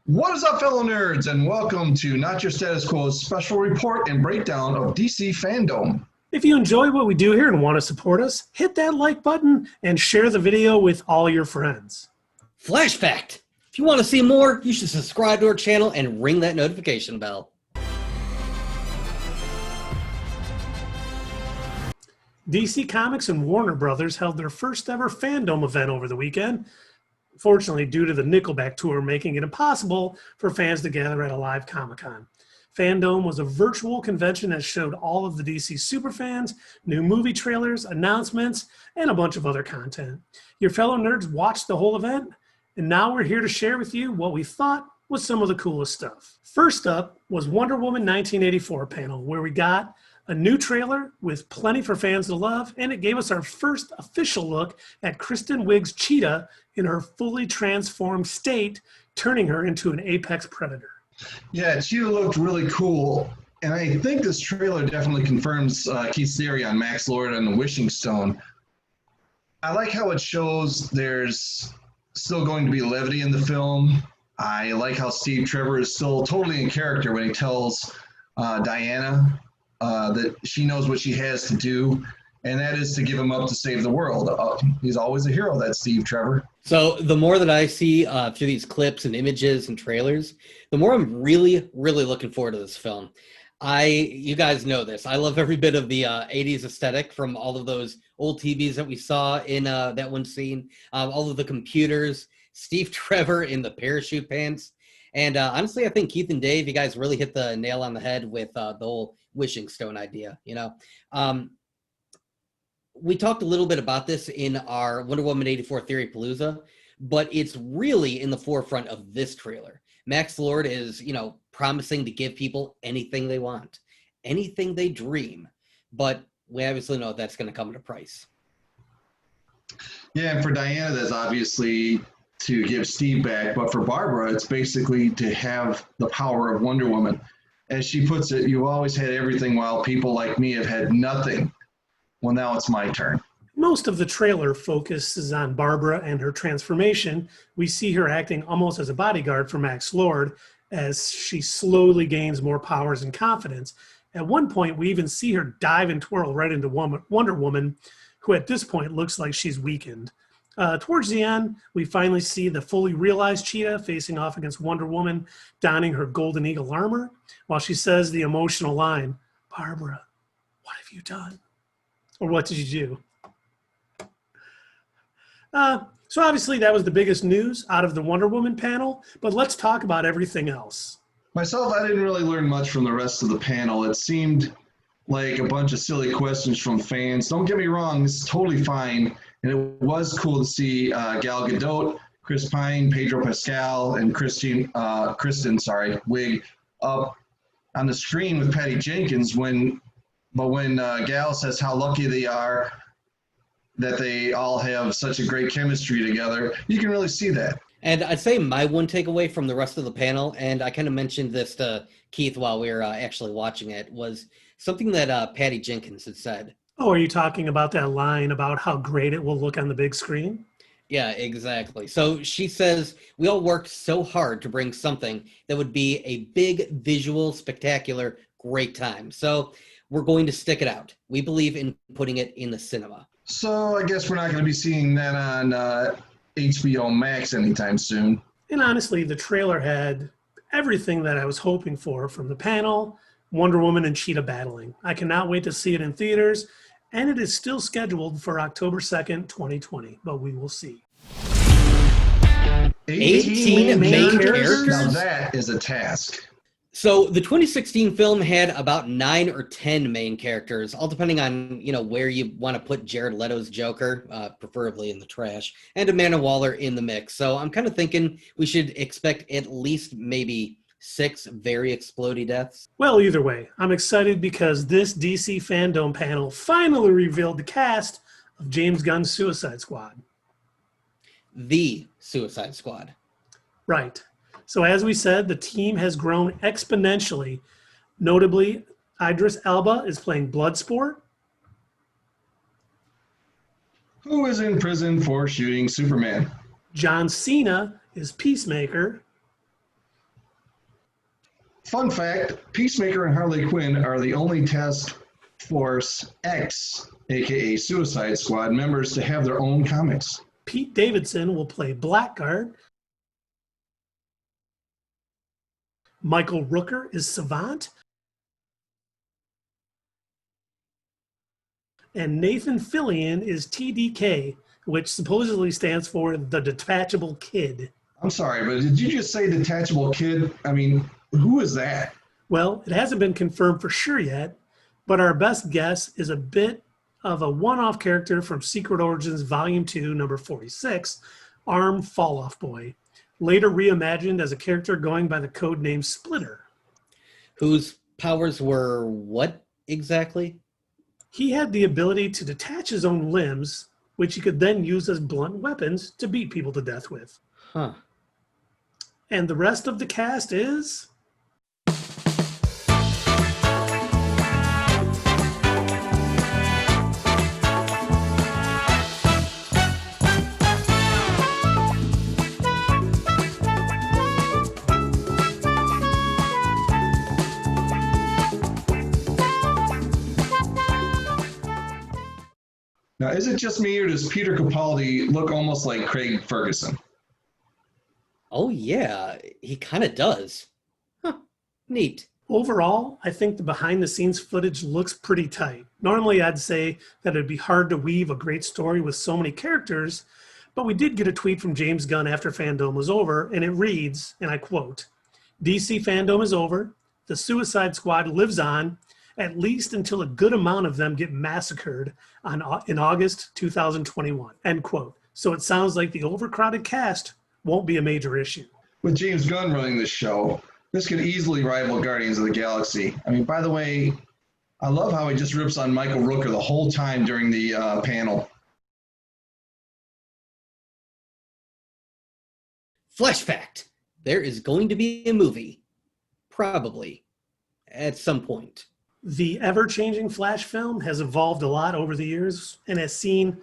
What is up, fellow nerds, and welcome to Not Your Status Quo's special report and breakdown of DC FanDome. If you enjoy what we do here and want to support us, hit that like button and share the video with all your friends. Flash fact! If you want to see more, you should subscribe to our channel and ring that notification bell. DC Comics and Warner Brothers held their first ever FanDome event over the weekend. Fortunately, due to the Nickelback tour making it impossible for fans to gather at a live Comic-Con. FanDome was a virtual convention that showed all of the DC superfans, new movie trailers, announcements, and a bunch of other content. Your fellow nerds watched the whole event, and now we're here to share with you what we thought was some of the coolest stuff. First up was Wonder Woman 1984 panel, where we got a new trailer with plenty for fans to love, and it gave us our first official look at Kristen Wiig's Cheetah in her fully transformed state, turning her into an apex predator. Yeah, Cheetah looked really cool, and I think this trailer definitely confirms Keith's theory on Max Lord and the Wishing Stone. I like how it shows there's still going to be levity in the film. I like how Steve Trevor is still totally in character when he tells Diana that she knows what she has to do, and that is to give him up to save the world. He's always a hero, that Steve Trevor. So the more that I see through these clips and images and trailers, the more I'm really looking forward to this film. You guys know this. I love every bit of the 80s aesthetic from all of those old TVs that we saw in that one scene, all of the computers, Steve Trevor in the parachute pants. And honestly, I think Keith and Dave, you guys really hit the nail on the head with the whole Wishing Stone idea, you know. We talked a little bit about this in our Wonder Woman 84 Theory Palooza, but it's really in the forefront of this trailer. Max Lord is, promising to give people anything they want, anything they dream, but we obviously know that's going to come at a price. Yeah, and for Diana, that's obviously to give Steve back, but for Barbara, it's basically to have the power of Wonder Woman. As she puts it, you've always had everything while people like me have had nothing. Well, now it's my turn. Most of the trailer focuses on Barbara and her transformation. We see her acting almost as a bodyguard for Max Lord as she slowly gains more powers and confidence. At one point, we even see her dive and twirl right into Wonder Woman, who at this point looks like she's weakened. Towards the end, we finally see the fully realized Cheetah facing off against Wonder Woman, donning her Golden Eagle armor, while she says the emotional line, "Barbara, what have you done?" Or what did you do? So obviously that was the biggest news out of the Wonder Woman panel, but let's talk about everything else. Myself, I didn't really learn much from the rest of the panel. It seemed like a bunch of silly questions from fans. Don't get me wrong, this is totally fine. And it was cool to see Gal Gadot, Chris Pine, Pedro Pascal, and Kristen Wiig up on the screen with Patty Jenkins when Gal says how lucky they are that they all have such a great chemistry together, you can really see that. And I'd say my one takeaway from the rest of the panel, and I kind of mentioned this to Keith while we were actually watching it, was something that Patty Jenkins had said. Oh, are you talking about that line about how great it will look on the big screen? Yeah, exactly. So she says, we all worked so hard to bring something that would be a big, visual, spectacular, great time. So we're going to stick it out. We believe in putting it in the cinema. So I guess we're not going to be seeing that on HBO Max anytime soon. And honestly, the trailer had everything that I was hoping for from the panel, Wonder Woman and Cheetah battling. I cannot wait to see it in theaters, and it is still scheduled for October 2nd, 2020, but we will see. 18 main characters? Now that is a task. So the 2016 film had about 9 or 10 main characters, all depending on, where you want to put Jared Leto's Joker, preferably in the trash, and Amanda Waller in the mix. So I'm kind of thinking we should expect at least maybe 6 very explodey deaths. Well, either way, I'm excited because this DC FanDome panel finally revealed the cast of James Gunn's Suicide Squad. The Suicide Squad. Right. So as we said, the team has grown exponentially. Notably, Idris Elba is playing Bloodsport. Who is in prison for shooting Superman? John Cena is Peacemaker. Fun fact, Peacemaker and Harley Quinn are the only Task Force X, aka Suicide Squad, members to have their own comics. Pete Davidson will play Blackguard. Michael Rooker is Savant. And Nathan Fillion is TDK, which supposedly stands for the Detachable Kid. I'm sorry, but did you just say Detachable Kid? I mean, who is that? Well, it hasn't been confirmed for sure yet, but our best guess is a bit of a one-off character from Secret Origins Volume 2, number 46, Armed Fall-Off Boy, later reimagined as a character going by the code name Splitter. Whose powers were what exactly? He had the ability to detach his own limbs, which he could then use as blunt weapons to beat people to death with. Huh. And the rest of the cast is... Now, is it just me or does Peter Capaldi look almost like Craig Ferguson? Oh, yeah, he kind of does. Huh, neat. Overall, I think the behind-the-scenes footage looks pretty tight. Normally, I'd say that it'd be hard to weave a great story with so many characters, but we did get a tweet from James Gunn after FanDome was over, and it reads, and I quote, "DC FanDome is over. The Suicide Squad lives on, at least until a good amount of them get massacred in August 2021, end quote. So it sounds like the overcrowded cast won't be a major issue." With James Gunn running this show, this could easily rival Guardians of the Galaxy. I mean, by the way, I love how he just rips on Michael Rooker the whole time during the panel. Flash fact. There is going to be a movie. Probably. At some point. The ever-changing Flash film has evolved a lot over the years and has seen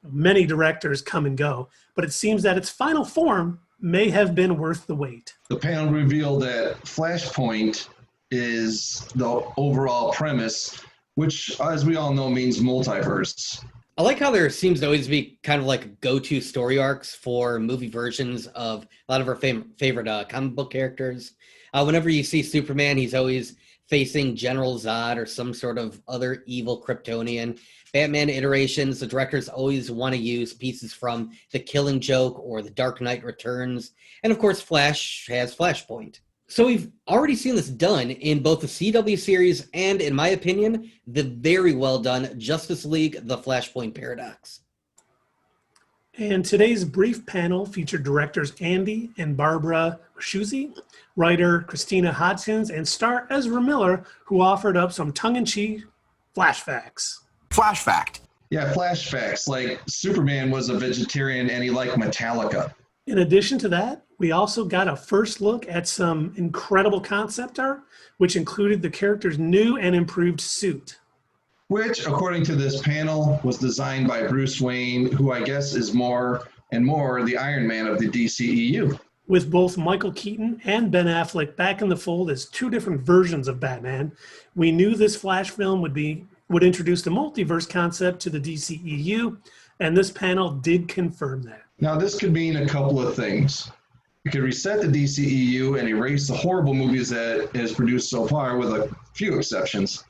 many directors come and go, but it seems that its final form may have been worth the wait. The panel revealed that Flashpoint is the overall premise, which, as we all know, means multiverse. I like how there seems to always be kind of like go-to story arcs for movie versions of a lot of our favorite comic book characters. Whenever you see Superman, he's always facing General Zod or some sort of other evil Kryptonian. Batman iterations, the directors always want to use pieces from The Killing Joke or The Dark Knight Returns. And of course, Flash has Flashpoint. So we've already seen this done in both the CW series and, in my opinion, the very well done Justice League, The Flashpoint Paradox. And today's brief panel featured directors Andy and Barbara Shuzzi, writer Christina Hodgkins, and star Ezra Miller, who offered up some tongue-in-cheek flash facts. Flash fact. Yeah, flash facts, like Superman was a vegetarian and he liked Metallica. In addition to that, we also got a first look at some incredible concept art, which included the character's new and improved suit. Which, according to this panel, was designed by Bruce Wayne, who I guess is more and more the Iron Man of the DCEU. With both Michael Keaton and Ben Affleck back in the fold as two different versions of Batman, we knew this Flash film would introduce the multiverse concept to the DCEU, and this panel did confirm that. Now, this could mean a couple of things. It could reset the DCEU and erase the horrible movies that it has produced so far, with a few exceptions.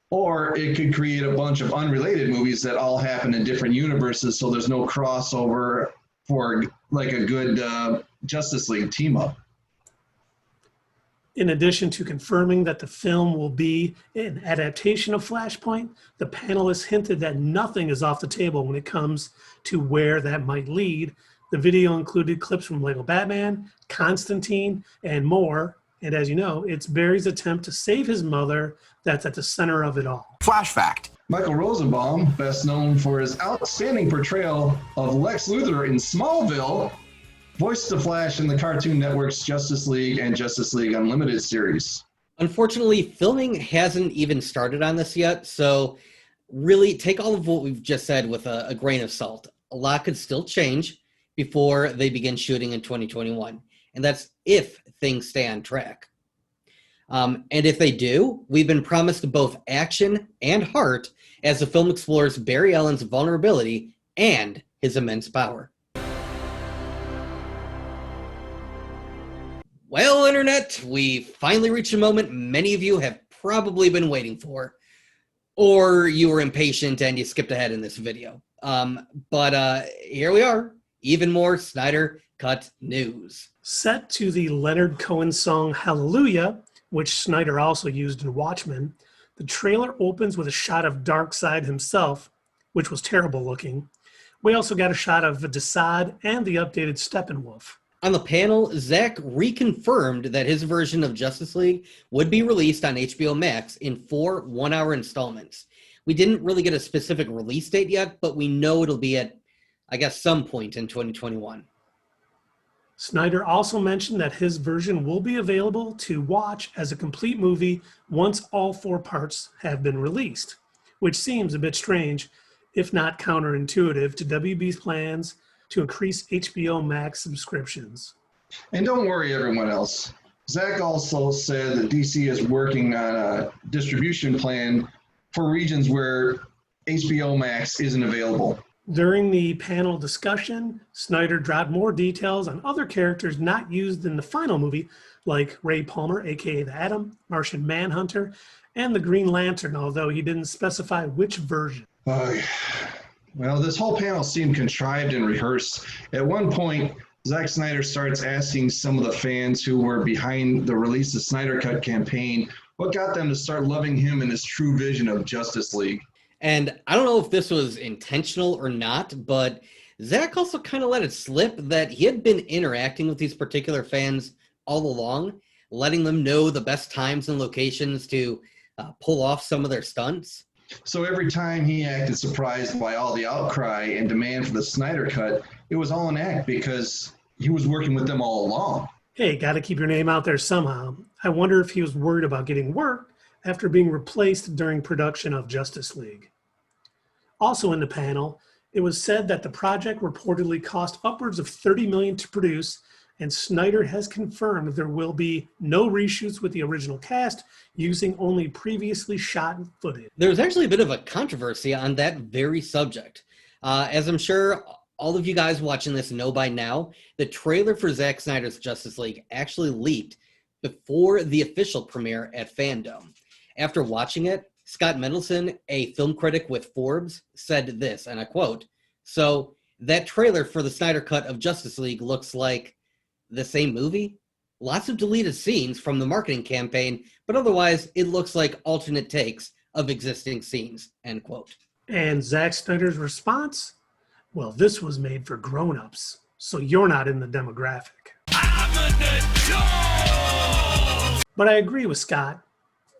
Or it could create a bunch of unrelated movies that all happen in different universes, so there's no crossover for like a good Justice League team-up. In addition to confirming that the film will be an adaptation of Flashpoint, the panelists hinted that nothing is off the table when it comes to where that might lead. The video included clips from Lego Batman, Constantine, and more. And as you know, it's Barry's attempt to save his mother that's at the center of it all. Flash fact. Michael Rosenbaum, best known for his outstanding portrayal of Lex Luthor in Smallville, voiced the Flash in the Cartoon Network's Justice League and Justice League Unlimited series. Unfortunately, filming hasn't even started on this yet, so really take all of what we've just said with a grain of salt. A lot could still change before they begin shooting in 2021, and that's if things stay on track. And if they do, we've been promised both action and heart as the film explores Barry Allen's vulnerability and his immense power. Well, Internet, we finally reached a moment many of you have probably been waiting for. Or you were impatient and you skipped ahead in this video. But here we are. Even more Snyder Cut news. Set to the Leonard Cohen song Hallelujah, which Snyder also used in Watchmen, the trailer opens with a shot of Darkseid himself, which was terrible looking. We also got a shot of Desaad and the updated Steppenwolf. On the panel, Zack reconfirmed that his version of Justice League would be released on HBO Max in 4 one-hour installments. We didn't really get a specific release date yet, but we know it'll be at, I guess, some point in 2021. Snyder also mentioned that his version will be available to watch as a complete movie once all 4 parts have been released, which seems a bit strange, if not counterintuitive, to WB's plans to increase HBO Max subscriptions. And don't worry, everyone else. Zack also said that DC is working on a distribution plan for regions where HBO Max isn't available. During the panel discussion, Snyder dropped more details on other characters not used in the final movie, like Ray Palmer, aka the Atom, Martian Manhunter, and the Green Lantern, although he didn't specify which version. Well, this whole panel seemed contrived and rehearsed. At one point, Zack Snyder starts asking some of the fans who were behind the release of Snyder Cut campaign what got them to start loving him and his true vision of Justice League. And I don't know if this was intentional or not, but Zack also kind of let it slip that he had been interacting with these particular fans all along, letting them know the best times and locations to pull off some of their stunts. So every time he acted surprised by all the outcry and demand for the Snyder Cut, it was all an act because he was working with them all along. Hey, got to keep your name out there somehow. I wonder if he was worried about getting work after being replaced during production of Justice League. Also in the panel, it was said that the project reportedly cost upwards of $30 million to produce, and Snyder has confirmed there will be no reshoots with the original cast, using only previously shot footage. There's actually a bit of a controversy on that very subject. As I'm sure all of you guys watching this know by now, the trailer for Zack Snyder's Justice League actually leaked before the official premiere at FanDome. After watching it, Scott Mendelson, a film critic with Forbes, said this, and I quote, "So that trailer for the Snyder Cut of Justice League looks like the same movie? Lots of deleted scenes from the marketing campaign, but otherwise it looks like alternate takes of existing scenes," end quote. And Zack Snyder's response? Well, this was made for grown-ups, so you're not in the demographic. I'm an adult! But I agree with Scott.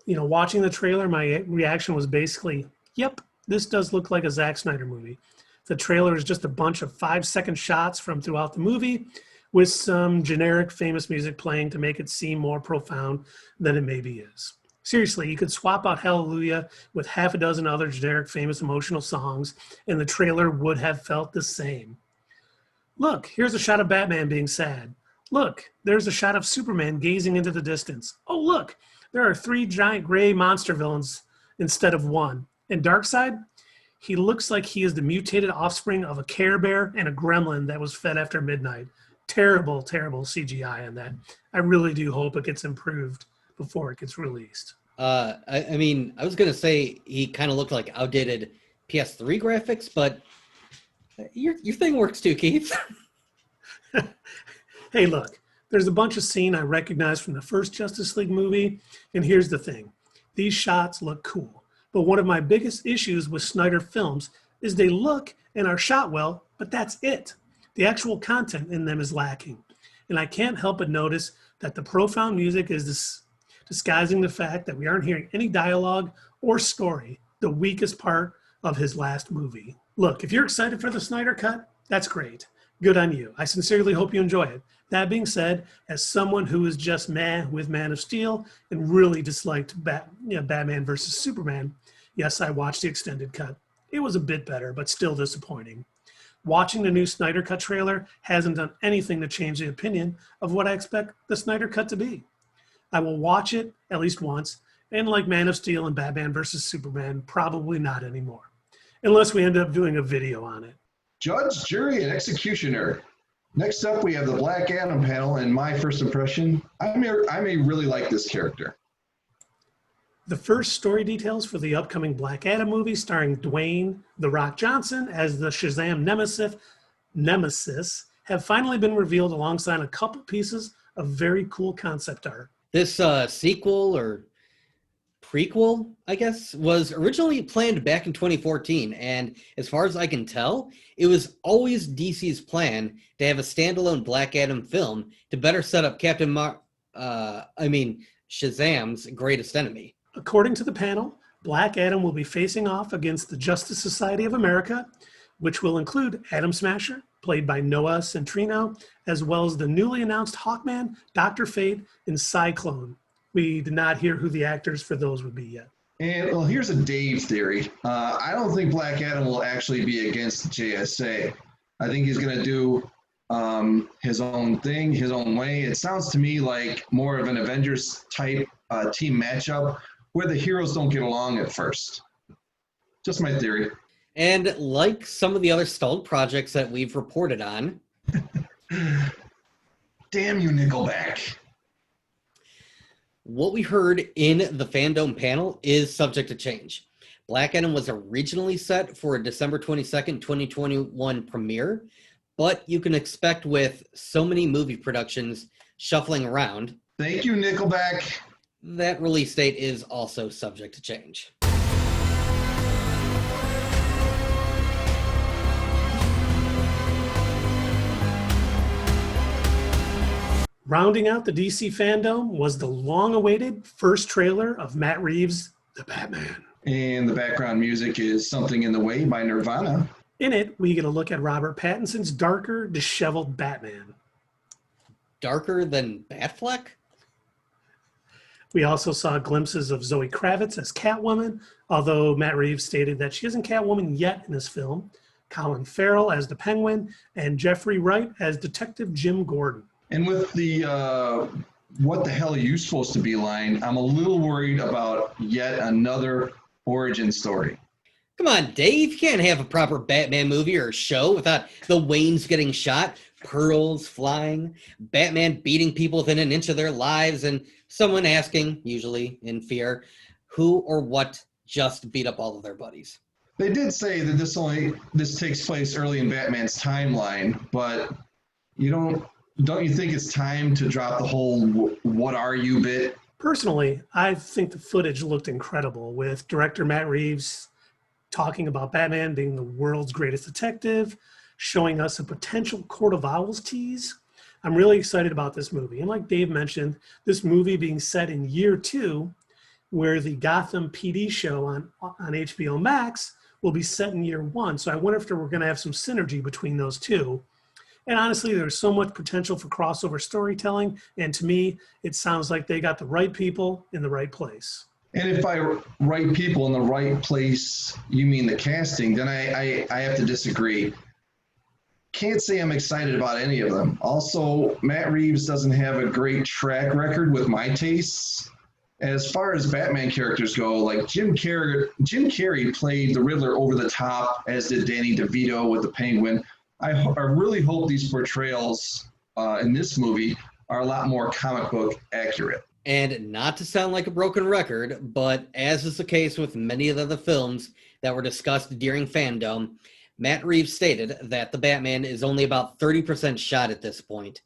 You know, watching the trailer, my reaction was basically, yep, this does look like a Zack Snyder movie. The trailer is just a bunch of 5-second shots from throughout the movie with some generic famous music playing to make it seem more profound than it maybe is. Seriously, you could swap out Hallelujah with half a dozen other generic famous emotional songs and the trailer would have felt the same. Look, here's a shot of Batman being sad. Look, there's a shot of Superman gazing into the distance. Oh, look, there are 3 giant gray monster villains instead of 1. And Darkseid, he looks like he is the mutated offspring of a Care Bear and a gremlin that was fed after midnight. Terrible, terrible CGI on that. I really do hope it gets improved before it gets released. I mean, I was going to say he kind of looked like outdated PS3 graphics, but your thing works too, Keith. Hey, look, there's a bunch of scene I recognize from the first Justice League movie, and here's the thing. These shots look cool, but one of my biggest issues with Snyder films is they look and are shot well, but that's it. The actual content in them is lacking, and I can't help but notice that the profound music is disguising the fact that we aren't hearing any dialogue or story, the weakest part of his last movie. Look, if you're excited for the Snyder Cut, that's great. Good on you. I sincerely hope you enjoy it. That being said, as someone who is just meh with Man of Steel and really disliked Batman versus Superman, yes, I watched the extended cut. It was a bit better, but still disappointing. Watching the new Snyder Cut trailer hasn't done anything to change the opinion of what I expect the Snyder Cut to be. I will watch it at least once, and like Man of Steel and Batman vs. Superman, probably not anymore, unless we end up doing a video on it. Judge, jury, and executioner. Next up, we have the Black Adam panel, and my first impression, I may really like this character. The first story details for the upcoming Black Adam movie starring Dwayne "The Rock" Johnson as the Shazam Nemesis have finally been revealed alongside a couple pieces of very cool concept art. This sequel or prequel, I guess, was originally planned back in 2014, and as far as I can tell, it was always DC's plan to have a standalone Black Adam film to better set up Shazam's greatest enemy. According to the panel, Black Adam will be facing off against the Justice Society of America, which will include Atom Smasher, played by Noah Centineo, as well as the newly announced Hawkman, Dr. Fate, and Cyclone. We did not hear who the actors for those would be yet. And well, here's a Dave theory. I don't think Black Adam will actually be against JSA. I think he's going to do his own thing, his own way. It sounds to me like more of an Avengers type team matchup where the heroes don't get along at first. Just my theory. And like some of the other stalled projects that we've reported on. Damn you, Nickelback. What we heard in the FanDome panel is subject to change. Black Adam was originally set for a December 22nd, 2021 premiere, but you can expect with so many movie productions shuffling around. Thank you, Nickelback. That release date is also subject to change. Rounding out the DC FanDome was the long-awaited first trailer of Matt Reeves' The Batman. And the background music is Something in the Way by Nirvana. In it, we get a look at Robert Pattinson's darker, disheveled Batman. Darker than Batfleck? We also saw glimpses of Zoe Kravitz as Catwoman, although Matt Reeves stated that she isn't Catwoman yet in this film, Colin Farrell as the Penguin, and Jeffrey Wright as Detective Jim Gordon. And with the what the hell are you supposed to be line, I'm a little worried about yet another origin story. Come on, Dave. You can't have a proper Batman movie or show without the Waynes getting shot, pearls flying, Batman beating people within an inch of their lives, and someone asking, usually in fear, who or what just beat up all of their buddies. They did say that this takes place early in Batman's timeline, but don't you think it's time to drop the whole what are you bit? Personally, I think the footage looked incredible, with director Matt Reeves talking about Batman being the world's greatest detective, showing us a potential Court of Owls tease. I'm really excited about this movie. And like Dave mentioned, this movie being set in year 2, where the Gotham PD show on HBO Max will be set in year 1. So I wonder if we're going to have some synergy between those two. And honestly, there's so much potential for crossover storytelling. And to me, it sounds like they got the right people in the right place. And if by right people in the right place, you mean the casting, then I have to disagree. Can't say I'm excited about any of them. Also, Matt Reeves doesn't have a great track record with my tastes. As far as Batman characters go, like Jim Carrey played the Riddler over the top, as did Danny DeVito with the Penguin. I really hope these portrayals in this movie are a lot more comic book accurate. And not to sound like a broken record, but as is the case with many of the other films that were discussed during FanDome, Matt Reeves stated that the Batman is only about 30% shot at this point.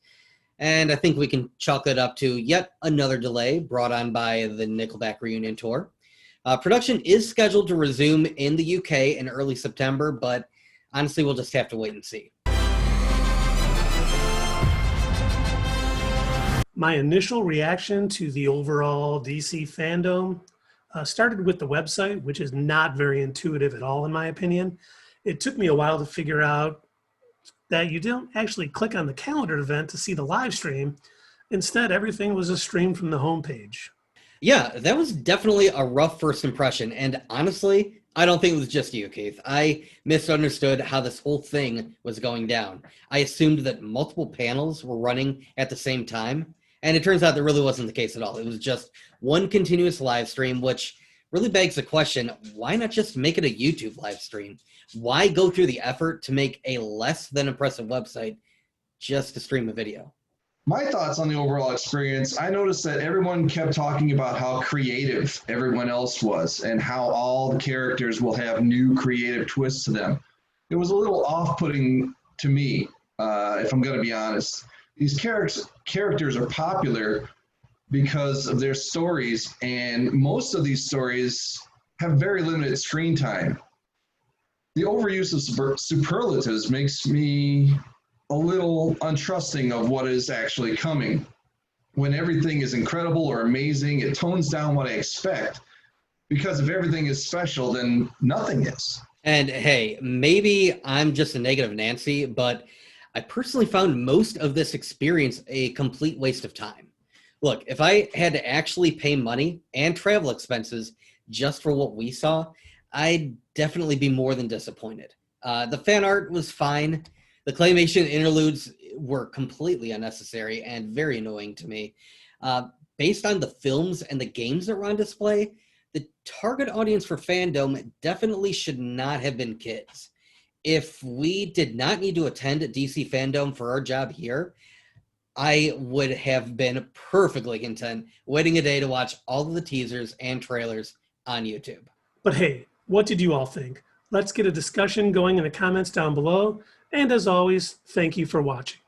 And I think we can chalk it up to yet another delay brought on by the Nickelback reunion tour. Production is scheduled to resume in the UK in early September, but honestly, we'll just have to wait and see. My initial reaction to the overall DC FanDome started with the website, which is not very intuitive at all, in my opinion. It took me a while to figure out that you don't actually click on the calendar event to see the live stream. Instead, everything was a stream from the homepage. Yeah, that was definitely a rough first impression. And honestly, I don't think it was just you, Keith. I misunderstood how this whole thing was going down. I assumed that multiple panels were running at the same time. And it turns out that really wasn't the case at all. It was just one continuous live stream, which really begs the question, why not just make it a YouTube live stream? Why go through the effort to make a less than impressive website just to stream a video? My thoughts on the overall experience, I noticed that everyone kept talking about how creative everyone else was and how all the characters will have new creative twists to them. It was a little off-putting to me, if I'm going to be honest. These characters are popular because of their stories, and most of these stories have very limited screen time. The overuse of superlatives makes me a little untrusting of what is actually coming. When everything is incredible or amazing, it tones down what I expect, because if everything is special, then nothing is. And hey, maybe I'm just a negative Nancy, but I personally found most of this experience a complete waste of time. Look, if I had to actually pay money and travel expenses just for what we saw, I'd definitely be more than disappointed. The fan art was fine. The claymation interludes were completely unnecessary and very annoying to me. Based on the films and the games that were on display, the target audience for FanDome definitely should not have been kids. If we did not need to attend DC FanDome for our job here, I would have been perfectly content waiting a day to watch all of the teasers and trailers on YouTube. But hey, what did you all think? Let's get a discussion going in the comments down below. And as always, thank you for watching.